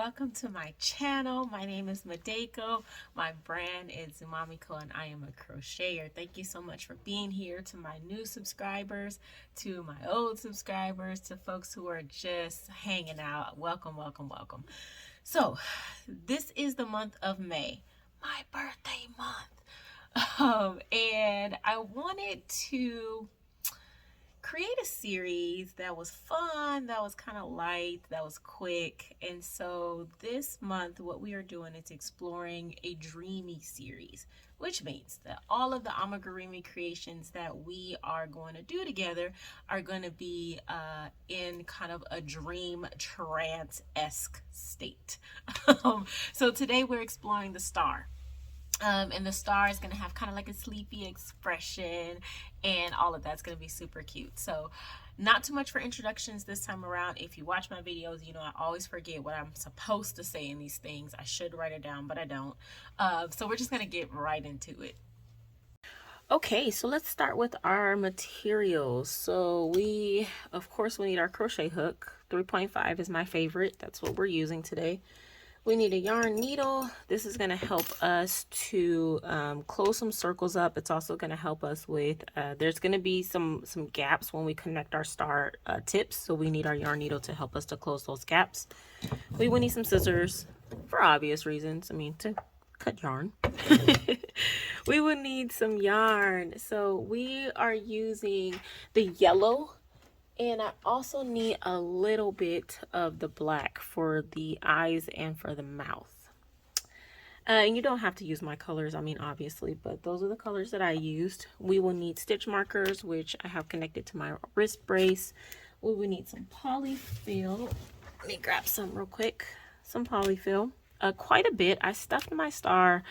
welcome to my channel. My name is Madeko. My brand is Zumamiko and I am a crocheter. Thank you so much for being here. To my new subscribers, to my old subscribers, to folks who are just hanging out. Welcome, welcome, welcome. So this is the month of May, my birthday month. And I wanted to create a series that was fun, that was kind of light, that was quick. And so this month, what we are doing is exploring a Dreamy Series, which means that all of the amigurumi creations that we are going to do together are going to be in kind of a dream trance-esque state. So today we're exploring the star. And the star is going to have kind of like a sleepy expression, and all of that's going to be super cute. So not too much for introductions this time around. If you watch my videos, you know I always forget what I'm supposed to say in these things. I should write it down, but I don't. So we're just going to get right into it. Okay, so let's start with our materials. So of course, we need our crochet hook. 3.5 is my favorite. That's what we're using today. We need a yarn needle. This is going to help us to close some circles up. It's also going to help us with, there's going to be some gaps when we connect our star tips. So we need our yarn needle to help us to close those gaps. We will need some scissors for obvious reasons. I mean, to cut yarn. We will need some yarn. So we are using the yellow. And I also need a little bit of the black for the eyes and for the mouth. And you don't have to use my colors, I mean, obviously, but those are the colors that I used. We will need stitch markers, which I have connected to my wrist brace. We will need some polyfill. Let me grab some real quick. Some polyfill. Quite a bit. I stuffed my star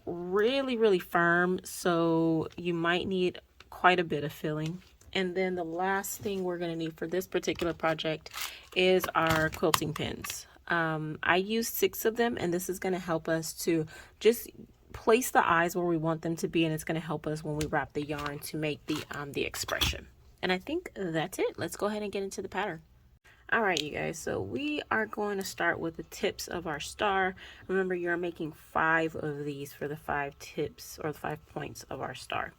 really firm, so you might need quite a bit of filling. And then the last thing we're going to need for this particular project is our quilting pins. I used 6 of them, and this is going to help us to just place the eyes where we want them to be, and it's going to help us when we wrap the yarn to make the expression. And I think that's it. Let's go ahead and get into the pattern. All right, you guys, so we are going to start with the tips of our star. Remember, you're making 5 of these for the 5 tips or the 5 points of our star.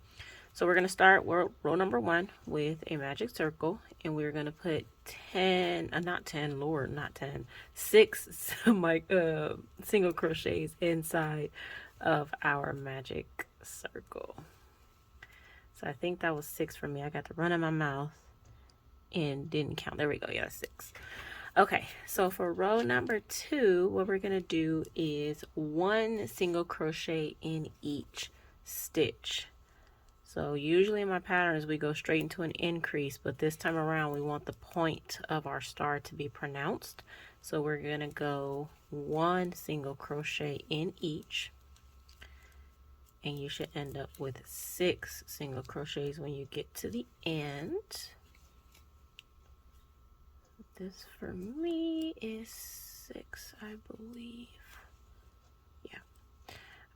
So we're going to start row number 1 with a magic circle, and we're going to put 6 single crochets inside of our magic circle. So I think that was 6 for me. I got the run in my mouth and didn't count. There we go. Yeah, 6. Okay, so for row number 2, what we're going to do is 1 single crochet in each stitch. So usually in my patterns we go straight into an increase, but this time around we want the point of our star to be pronounced. So we're going to go 1 single crochet in each, and you should end up with 6 single crochets when you get to the end. This for me is 6, I believe. Yeah.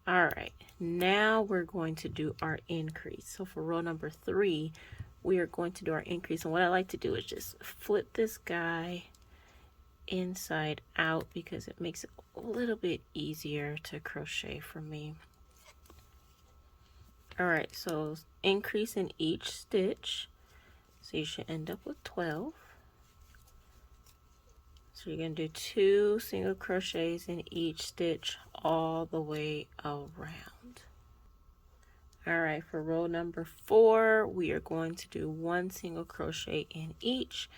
All right, now we're going to do our increase. So for row number 3, we are going to do our increase. And what I like to do is just flip this guy inside out because it makes it a little bit easier to crochet for me. All right, so increase in each stitch. So you should end up with 12. So you're going to do 2 single crochets in each stitch all the way around. All right, for row number 4, we are going to do 1 single crochet in each.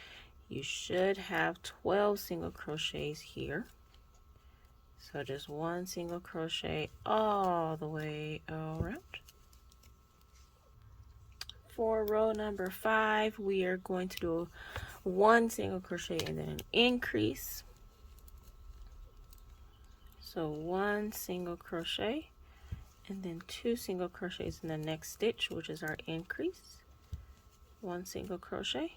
You should have 12 single crochets here. So just 1 single crochet all the way around. For row number 5, we are going to do 1 single crochet and then an increase. So 1 single crochet and then 2 single crochets in the next stitch, which is our increase. 1 single crochet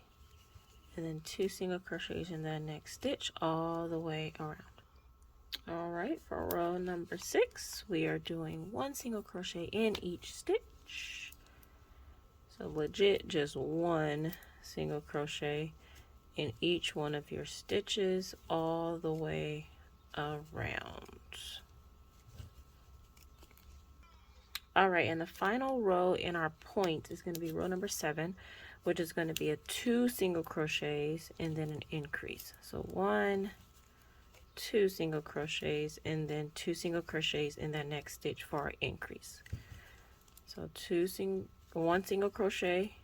and then 2 single crochets in the next stitch all the way around. All right, for row number 6, we are doing 1 single crochet in each stitch. So legit just 1 single crochet in each one of your stitches all the way around. All right, and the final row in our point is going to be row number 7, which is going to be a 2 single crochets and then an increase. So 1, 2 single crochets and then 2 single crochets in that next stitch for our increase. So 1 single crochet,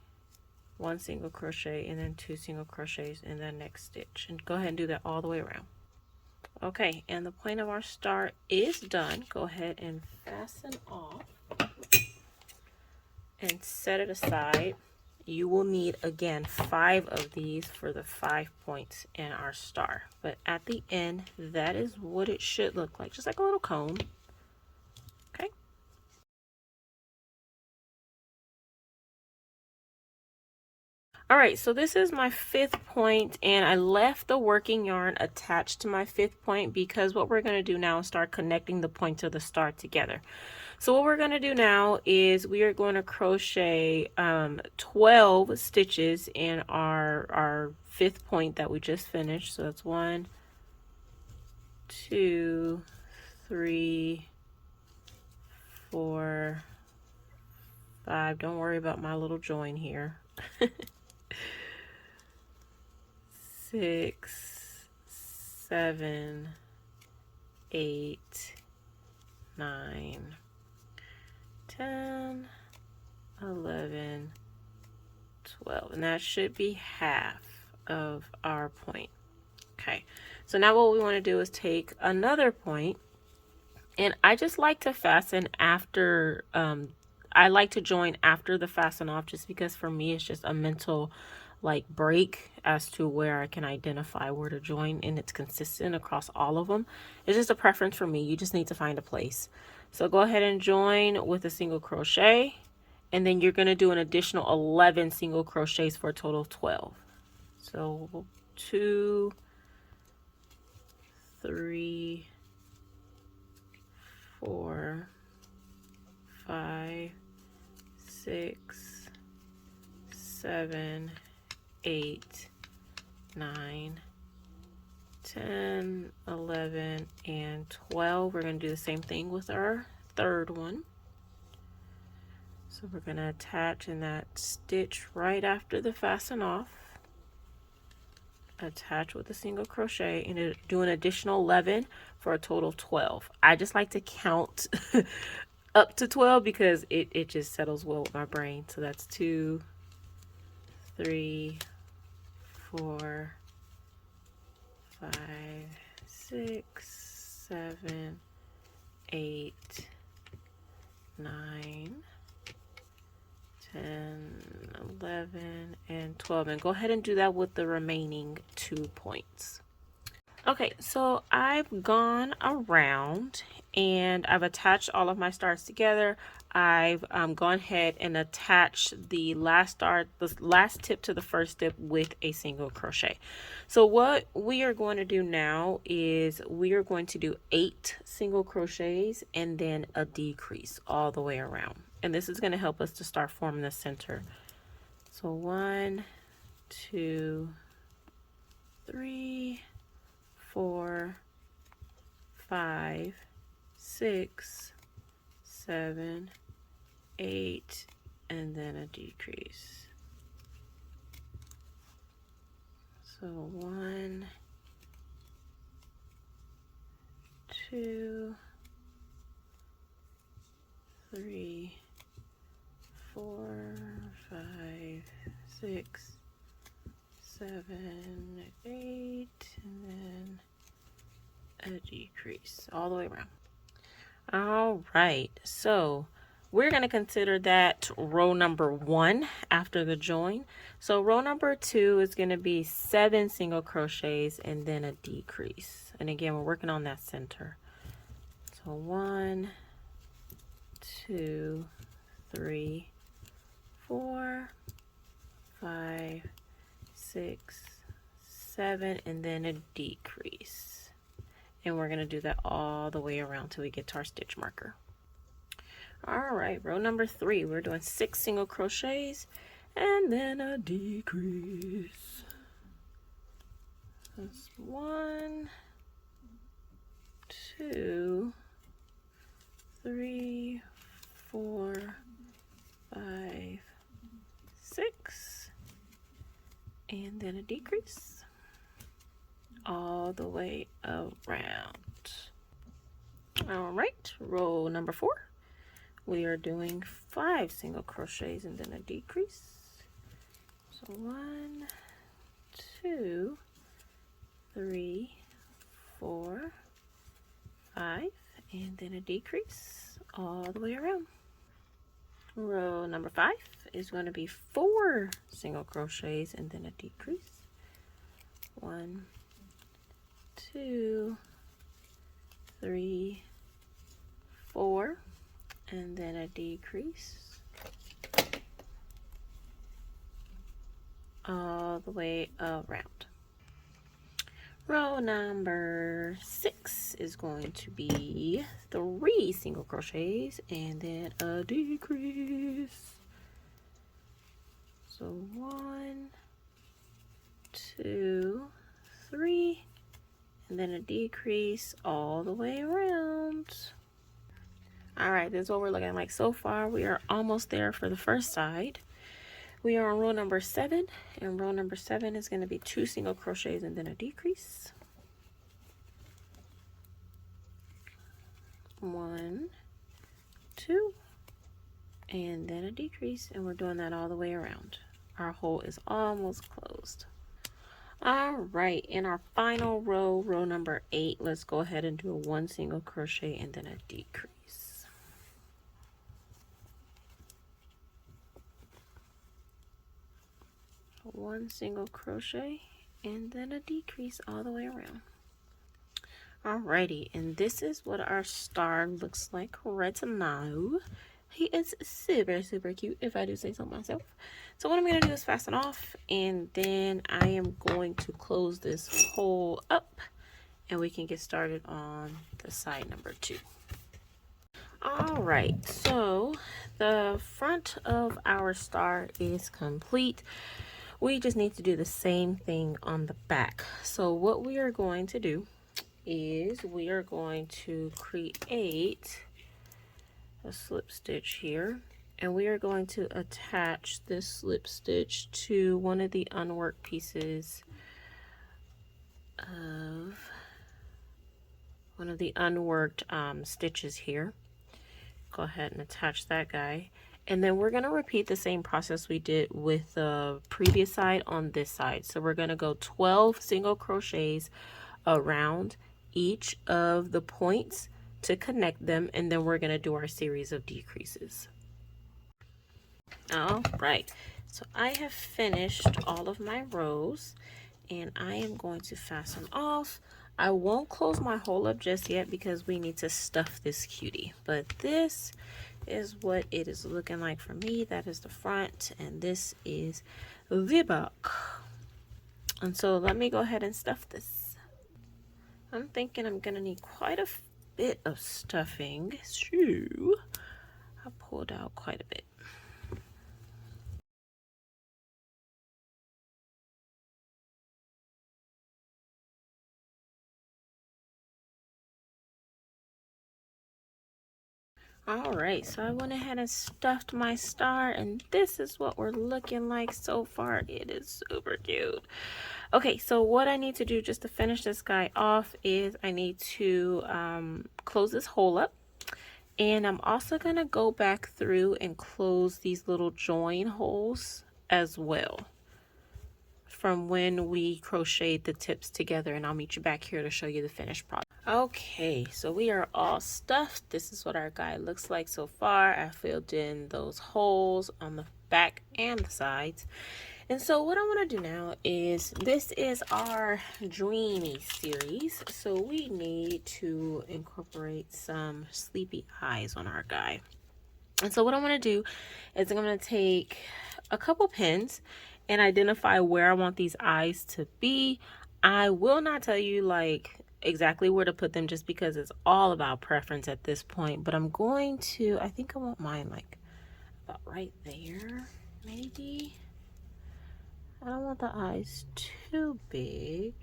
1 single crochet, and then 2 single crochets in that next stitch. And go ahead and do that all the way around. Okay, and the point of our star is done. Go ahead and fasten off and set it aside. You will need, again, 5 of these for the 5 points in our star. But at the end, that is what it should look like, just like a little cone. Okay. All right, so this is my 5th point, and I left the working yarn attached to my 5th point because what we're going to do now is start connecting the points of the star together. So what we're going to do now is we are going to crochet 12 stitches in our 5th point that we just finished. So that's 1, 2, 3, 4, 5. Don't worry about my little join here. 6, 7, 8, 9, 10, 11, 12, and that should be half of our point. Okay, so now what we want to do is take another point, and I just like to fasten after, I like to join after the fasten off, just because for me it's just a mental like break as to where I can identify where to join, and it's consistent across all of them. It's just a preference for me. You just need to find a place. So go ahead and join with a single crochet, and then you're going to do an additional 11 single crochets for a total of 12. So 2, 3, 4, 5, 6, 7, 8, 9, 10, 11, and 12. We're going to do the same thing with our 3rd one. So we're going to attach in that stitch right after the fasten off. Attach with a single crochet and do an additional 11 for a total of 12. I just like to count up to 12 because it just settles well with my brain. So that's 2, 3, 4, 5, 6, 7, 8, 9, 10, 11, and 12. And go ahead and do that with the remaining 2 points. Okay, so I've gone around and I've attached all of my stars together. I've gone ahead and attached the last star, the last tip to the first tip with a single crochet. So what we are going to do now is we are going to do 8 single crochets and then a decrease all the way around. And this is going to help us to start forming the center. So 1, 2, 3, 4, 5, 6, 7, 8, and then a decrease. So 1, 2, 3, 4, 5, 6, 7, 8, and then a decrease all the way around. All right, so we're going to consider that row number 1 after the join. So row number 2 is going to be 7 single crochets and then a decrease. And again, we're working on that center. So 1, 2, 3, 4, 5, 6, 7, and then a decrease. And we're going to do that all the way around till we get to our stitch marker. All right, row number 3, we're doing 6 single crochets and then a decrease. That's 1, 2, 3, 4, 5, 6, and then a decrease all the way around. All right, row number 4. We are doing 5 single crochets and then a decrease. So 1, 2, 3, 4, 5, and then a decrease all the way around. Row number 5 is going to be 4 single crochets and then a decrease. 1, 2, 3, 4, and then a decrease all the way around. Row number 6 is going to be 3 single crochets and then a decrease. So 1, 2, 3, and then a decrease all the way around. All right, this is what we're looking like so far. We are almost there for the first side. We are on row number 7, and row number 7 is going to be 2 single crochets and then a decrease. 1, 2, and then a decrease, and we're doing that all the way around. Our hole is almost closed. All right, in our final row, row number 8, let's go ahead and do a 1 single crochet and then a decrease. 1 single crochet and then a decrease all the way around. Alrighty, and this is what our star looks like right now. He is super cute, if I do say so myself. So what I'm going to do is fasten off, and then I am going to close this hole up, and we can get started on the side number 2. Alright, so the front of our star is complete. We just need to do the same thing on the back. So what we are going to do is we are going to create a slip stitch here, and we are going to attach this slip stitch to one of the unworked pieces of one of the unworked stitches here. Go ahead and attach that guy. And then we're going to repeat the same process we did with the previous side on this side. So we're going to go 12 single crochets around each of the points to connect them, and then we're going to do our series of decreases. All right, so I have finished all of my rows, and I am going to fasten off. I won't close my hole up just yet because we need to stuff this cutie, but this is what it is looking like for me. That is the front, and this is the back. And so let me go ahead and stuff this. I'm thinking I'm gonna need quite a bit of stuffing, so I pulled out quite a bit. All right, so I went ahead and stuffed my star, and this is what we're looking like so far. It is super cute. Okay, so what I need to do just to finish this guy off is I need to close this hole up, and I'm also gonna go back through and close these little join holes as well from when we crocheted the tips together, and I'll meet you back here to show you the finished product. Okay, so we are all stuffed. This is what our guy looks like so far. I filled in those holes on the back and the sides. And so what I want to do now is, this is our Dreamy Series, so we need to incorporate some sleepy eyes on our guy. And so what I'm going to do is I'm going to take a couple pins and identify where I want these eyes to be. I will not tell you like exactly where to put them just because it's all about preference at this point, but I'm going to, I think I want mine like about right there, maybe. I don't want the eyes too big,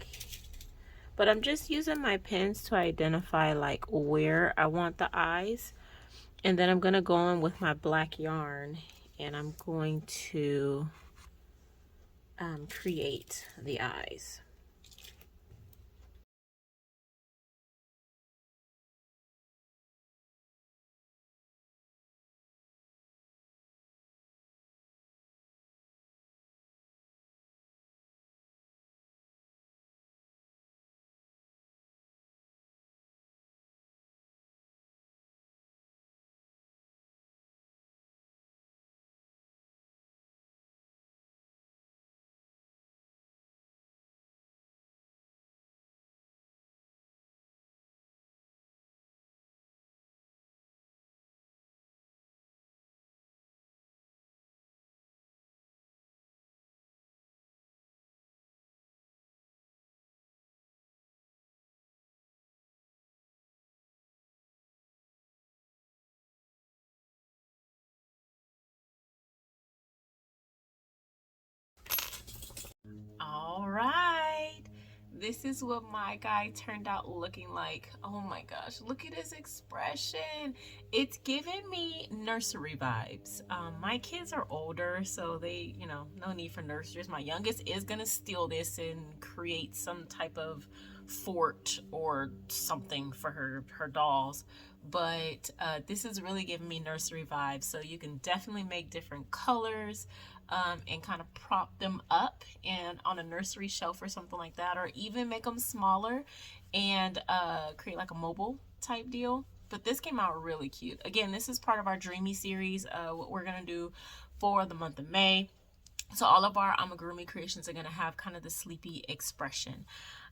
but I'm just using my pens to identify like where I want the eyes. And then I'm going to go in with my black yarn and I'm going to create the eyes. All right. This is what my guy turned out looking like. Oh my gosh, look at his expression. It's giving me nursery vibes. My kids are older, so they, no need for nurseries. My youngest is gonna steal this and create some type of fort or something for her dolls. But this is really giving me nursery vibes. So you can definitely make different colors and kind of prop them up and on a nursery shelf or something like that, or even make them smaller and create like a mobile type deal. But this came out really cute. Again, this is part of our Dreamy Series, what we're gonna do for the month of May. So all of our amigurumi creations are gonna have kind of the sleepy expression.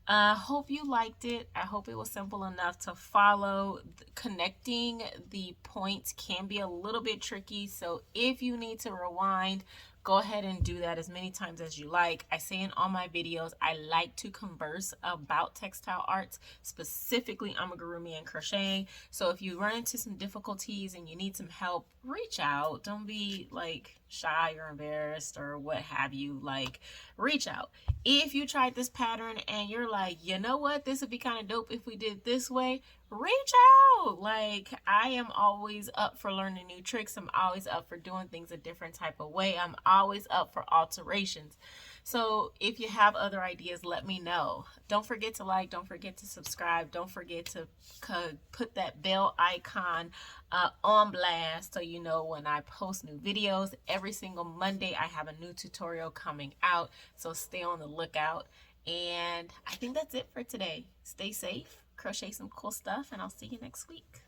Hope you liked it. I hope it was simple enough to follow. Connecting the points can be a little bit tricky, so if you need to rewind, go ahead and do that as many times as you like. I say in all my videos, I like to converse about textile arts, specifically amigurumi and crocheting. So if you run into some difficulties and you need some help, reach out. Don't be like shy or embarrassed or what have you. Like, reach out. If you tried this pattern and you're like, you know what, this would be kind of dope if we did this way, reach out. Like, I am always up for learning new tricks. I'm always up for doing things a different type of way. I'm always up for alterations. So if you have other ideas, let me know. Don't forget to like, don't forget to subscribe, don't forget to put that bell icon on blast so you know when I post new videos. Every single Monday I have a new tutorial coming out, so stay on the lookout. And I think that's it for today. Stay safe, crochet some cool stuff, and I'll see you next week.